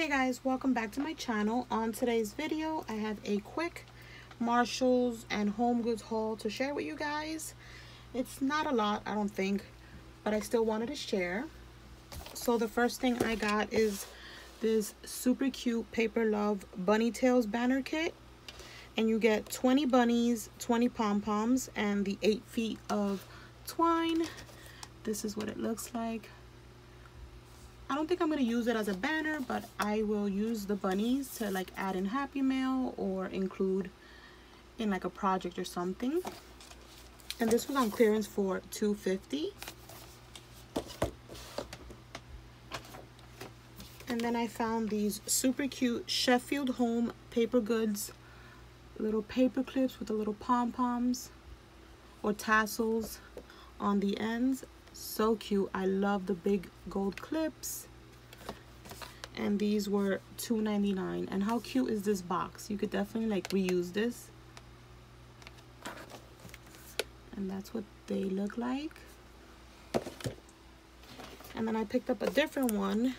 Hey guys, welcome back to my channel. On today's video, I have a quick Marshalls and Homegoods haul to share with you guys. It's not a lot, I don't think, but I still wanted to share. So the first thing I got is this super cute Paper Love Bunny Tails banner kit. And you get 20 bunnies, 20 pom-poms, and the 8 feet of twine. This is what it looks like. I don't think I'm going to use it as a banner, but I will use the bunnies to like add in Happy Mail or include in like a project or something. And this was on clearance for $2.50. And then I found these super cute Sheffield Home Paper Goods little paper clips with the little pom-poms or tassels on the ends. So cute. I love the big gold clips. And these were $2.99. And how cute is this box? You could definitely like reuse this. And that's what they look like. And then I picked up a different one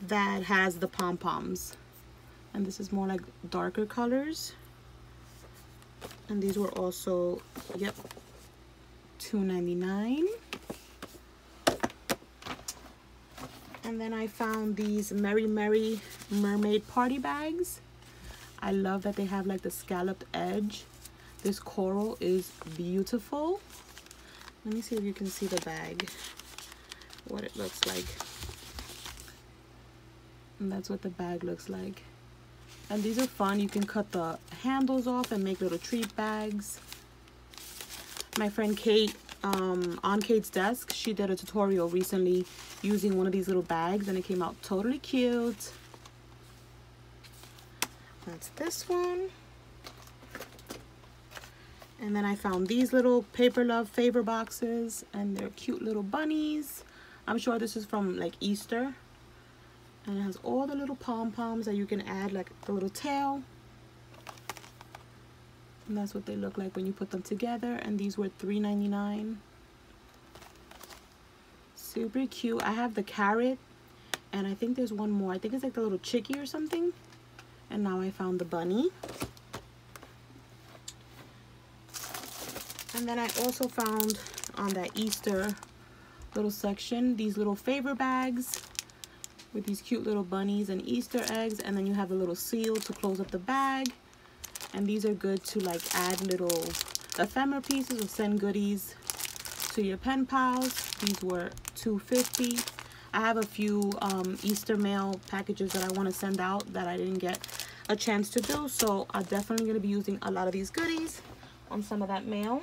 that has the pom-poms. And this is more like darker colors. And these were also, yep, $2.99. And then I found these Merry Merry Mermaid party bags. I love that they have like the scalloped edge. This coral is beautiful. Let me see if you can see the bag, what it looks like. And that's what the bag looks like. And these are fun. You can cut the handles off and make little treat bags. My friend Kate, on Kate's desk, she did a tutorial recently using one of these little bags and it came out totally cute. That's this one. And then I found these little Paper Love favor boxes and they're cute little bunnies. I'm sure this is from like Easter. And it has all the little pom-poms that you can add, like the little tail. And that's what they look like when you put them together. And these were $3.99. Super cute. I have the carrot. And I think there's one more. I think it's like the little chickie or something. And now I found the bunny. And then I also found on that Easter little section, these little favor bags with these cute little bunnies and Easter eggs. And then you have a little seal to close up the bag. And these are good to like add little ephemera pieces or send goodies to your pen pals. These were $2.50. I have a few Easter mail packages that I want to send out that I didn't get a chance to do. So I'm definitely going to be using a lot of these goodies on some of that mail.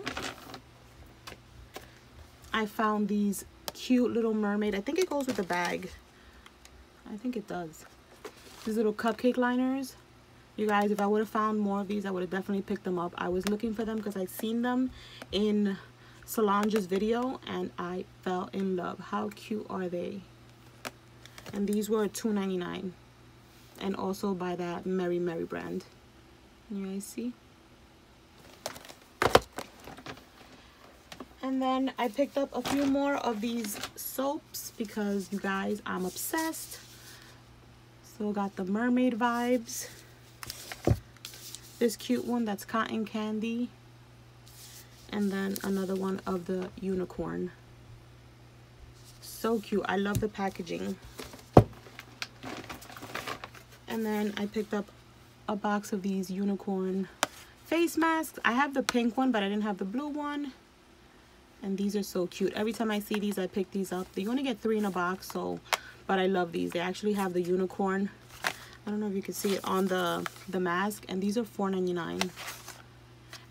I found these cute little mermaid. I think it goes with the bag. I think it does. These little cupcake liners. You guys, if I would have found more of these, I would have definitely picked them up. I was looking for them because I've seen them in Solange's video and I fell in love. How cute are they? And these were $2.99. And also by that Merry Merry brand. You guys see? And then I picked up a few more of these soaps because you guys, I'm obsessed. So got the mermaid vibes. This cute one that's cotton candy. And then another one of the unicorn. So cute. I love the packaging. And then I picked up a box of these unicorn face masks. I have the pink one, but I didn't have the blue one. And these are so cute. Every time I see these, I pick these up. You only get 3 in a box, so, but I love these. They actually have the unicorn. I don't know if you can see it on the mask. And these are $4.99.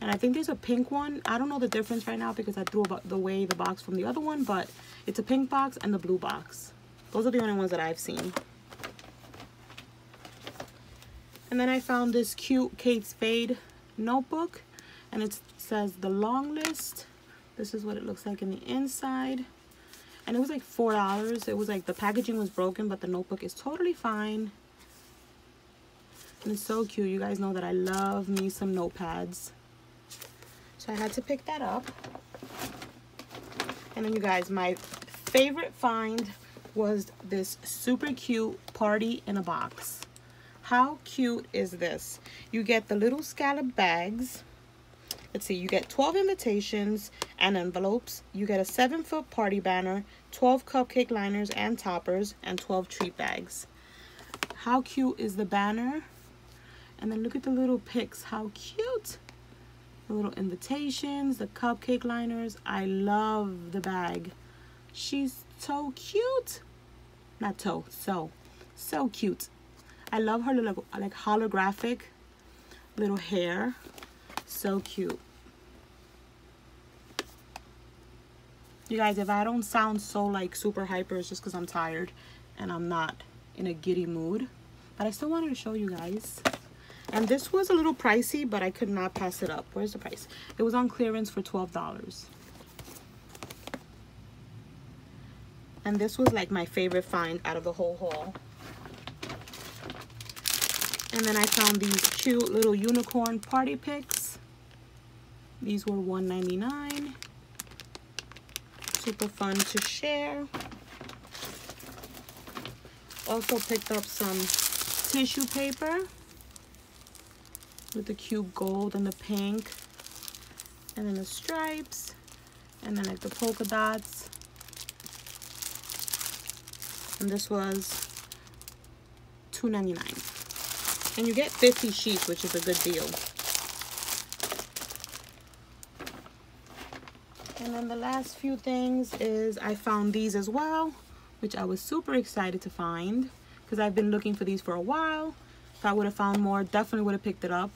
And I think there's a pink one. I don't know the difference right now because I threw away the box from the other one. But it's a pink box and the blue box. Those are the only ones that I've seen. And then I found this cute Kate Spade notebook. And it says the long list. This is what it looks like in the inside. And it was like $4. It was like the packaging was broken, but the notebook is totally fine. And it's so cute. You guys know that I love me some notepads. So I had to pick that up. And then you guys, my favorite find was this super cute party in a box. How cute is this? You get the little scallop bags. Let's see, you get 12 invitations and envelopes. You get a 7-foot party banner, 12 cupcake liners and toppers, and 12 treat bags. How cute is the banner? And then look at the little pics. How cute. The little invitations, the cupcake liners. I love the bag. She's so cute. Not toe, so cute. I love her little like holographic little hair. So cute. You guys, if I don't sound so like super hyper, it's just because I'm tired and I'm not in a giddy mood. But I still wanted to show you guys. And this was a little pricey, but I could not pass it up. Where's the price? It was on clearance for $12. And this was like my favorite find out of the whole haul. And then I found these cute little unicorn party picks. These were $1.99. Super fun to share. Also picked up some tissue paper with the cute gold and the pink. And then the stripes. And then like the polka dots. And this was $2.99. And you get 50 sheets, which is a good deal. And then the last few things is I found these as well, which I was super excited to find because I've been looking for these for a while. If I would have found more, definitely would have picked it up.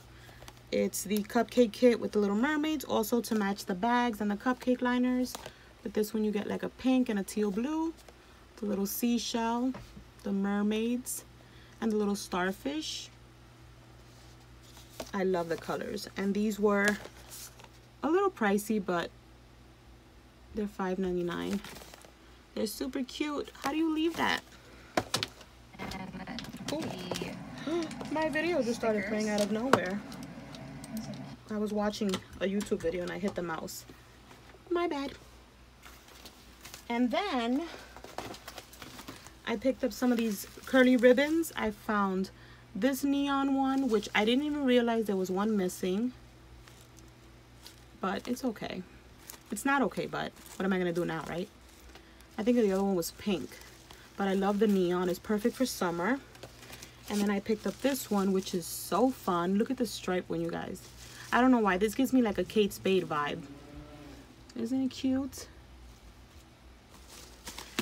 It's the cupcake kit with the little mermaids, also to match the bags and the cupcake liners. But this one you get like a pink and a teal blue, the little seashell, the mermaids, and the little starfish. I love the colors, and these were a little pricey, but they're $5.99. They're super cute. How do you leave that? My video just started playing out of nowhere. I was watching a YouTube video and I hit the mouse. My bad. And then I picked up some of these curly ribbons. I found this neon one, which I didn't even realize there was one missing. But it's okay. It's not okay, but what am I going to do now, right? I think the other one was pink. But I love the neon. It's perfect for summer. And then I picked up this one, which is so fun. Look at the stripe one, you guys. I don't know why. This gives me like a Kate Spade vibe. Isn't it cute?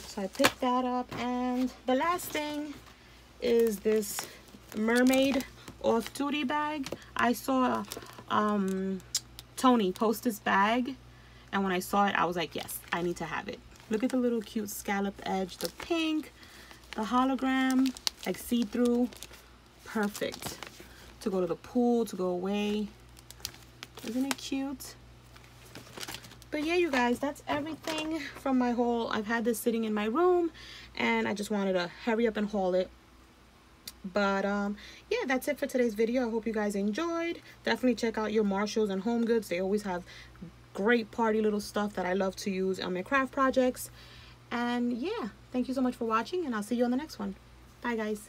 So I picked that up. And the last thing is this mermaid off-duty bag. I saw Tony post this bag, and when I saw it I was like, yes, I need to have it. Look at the little cute scalloped edge, the pink, the hologram, like see-through. Perfect to go to the pool, to go away. Isn't it cute? But yeah, you guys, that's everything from my haul. I've had this sitting in my room and I just wanted to hurry up and haul it. But yeah, that's it for today's video. I hope you guys enjoyed. Definitely check out your Marshalls and Homegoods. They always have great party little stuff that I love to use on my craft projects. And yeah, thank you so much for watching, and I'll see you on the next one. Bye guys.